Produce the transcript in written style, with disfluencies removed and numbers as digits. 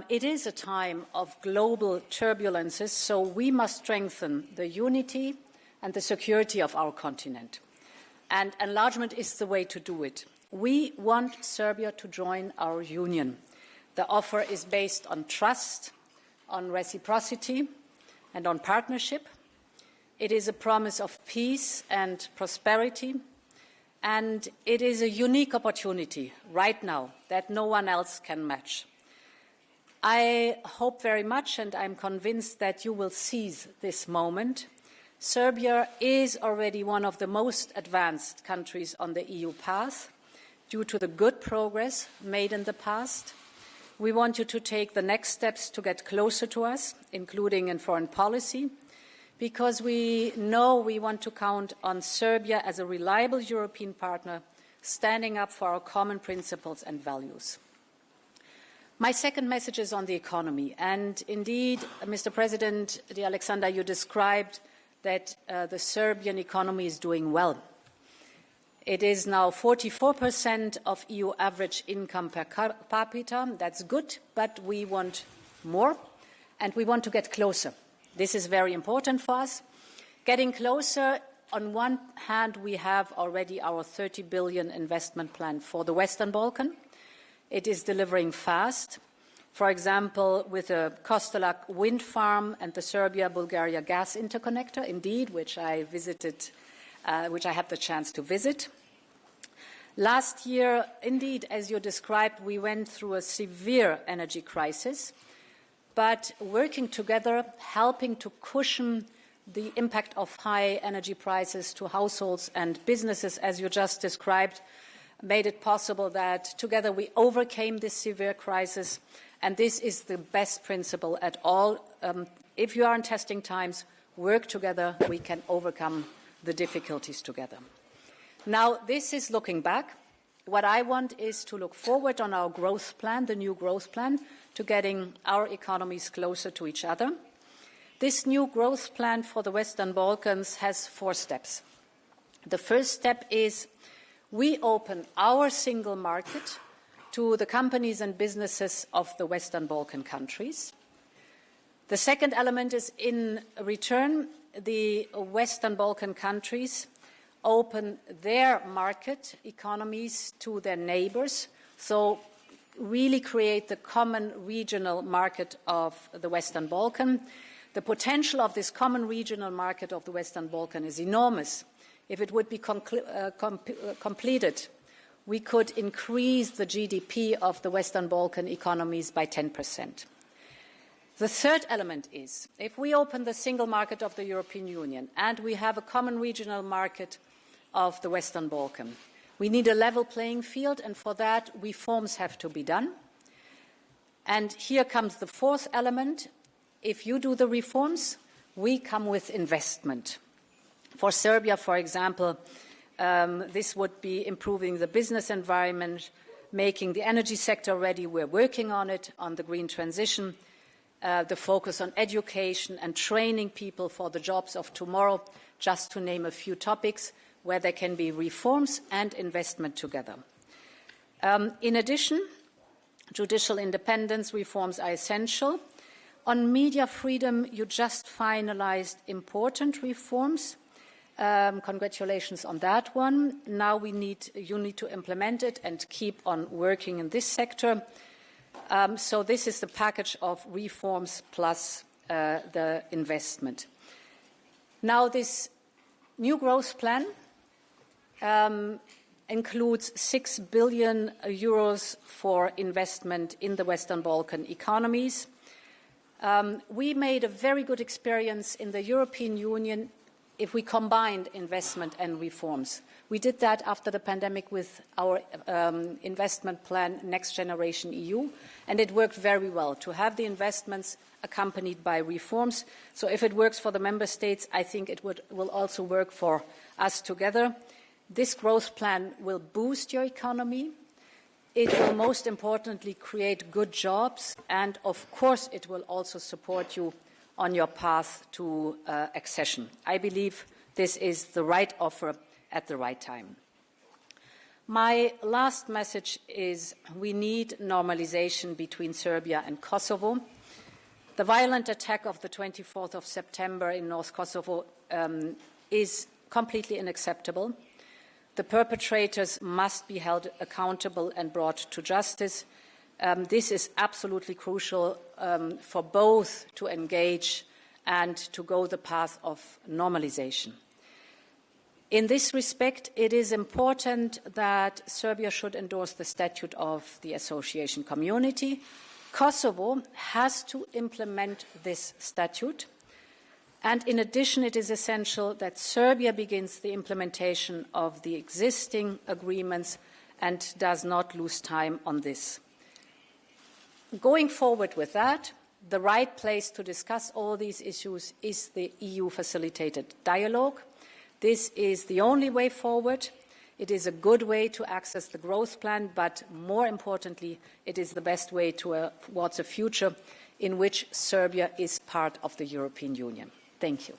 It is a time of global turbulences, so we must strengthen the unity and the security of our continent. And enlargement is the way to do it. We want Serbia to join our union. The offer is based on trust, on reciprocity, and on partnership. It is a promise of peace and prosperity, and it is a unique opportunity right now that no one else can match. I hope very much, and I'm convinced that you will seize this moment. Serbia is already one of the most advanced countries on the EU path due to the good progress made in the past. We want you to take the next steps to get closer to us, including in foreign policy, because we know we want to count on Serbia as a reliable European partner, standing up for our common principles and values. My second message is on the economy. And indeed, Mr. President, Aleksandar, you described that the Serbian economy is doing well. It is now 44% of EU average income per capita. That's good, but we want more, and we want to get closer. This is very important for us. Getting closer, on one hand, we have already our 30 billion investment plan for the Western Balkans. It is delivering fast. For example, with the Kostolac wind farm and the Serbia-Bulgaria gas interconnector, indeed, which I had the chance to visit. Last year, indeed, as you described, we went through a severe energy crisis, but working together, helping to cushion the impact of high energy prices to households and businesses, as you just described, made it possible that together we overcame this severe crisis, and this is the best principle at all. If you are in testing times, work together, we can overcome the difficulties together. Now, this is looking back. What I want is to look forward on our growth plan, the new growth plan, to getting our economies closer to each other. This new growth plan for the Western Balkans has 4 steps. The first step is we open our single market to the companies and businesses of the Western Balkan countries. The second element is, in return, the Western Balkan countries open their market economies to their neighbors, so really create the common regional market of the Western Balkan. The potential of this common regional market of the Western Balkan is enormous. If it would be completed, we could increase the GDP of the Western Balkan economies by 10%. The third element is, if we open the single market of the European Union and we have a common regional market of the Western Balkan, we need a level playing field, and for that, reforms have to be done. And here comes the fourth element. If you do the reforms, we come with investment. For Serbia, for example, this would be improving the business environment, making the energy sector ready. We're working on it, on the green transition, the focus on education and training people for the jobs of tomorrow, just to name a few topics where there can be reforms and investment together. In addition, judicial independence reforms are essential. On media freedom, you just finalized important reforms. Congratulations on that one. Now you need to implement it and keep on working in this sector. So this is the package of reforms plus the investment. Now this new growth plan includes 6 billion euros for investment in the Western Balkan economies. We made a very good experience in the European Union if we combined investment and reforms. We did that after the pandemic with our investment plan, Next Generation EU, and it worked very well to have the investments accompanied by reforms. So if it works for the member states, I think it will also work for us together. This growth plan will boost your economy. It will most importantly create good jobs, and of course it will also support you on your path to accession. I believe this is the right offer at the right time. My last message is we need normalization between Serbia and Kosovo. The violent attack of the 24th of September in North Kosovo is completely unacceptable. The perpetrators must be held accountable and brought to justice. This is absolutely crucial for both to engage and to go the path of normalization. In this respect, it is important that Serbia should endorse the statute of the association community. Kosovo has to implement this statute. And in addition, it is essential that Serbia begins the implementation of the existing agreements and does not lose time on this. Going forward with that, the right place to discuss all these issues is the EU-facilitated dialogue. This is the only way forward. It is a good way to access the growth plan, but more importantly, it is the best way towards a future in which Serbia is part of the European Union. Thank you.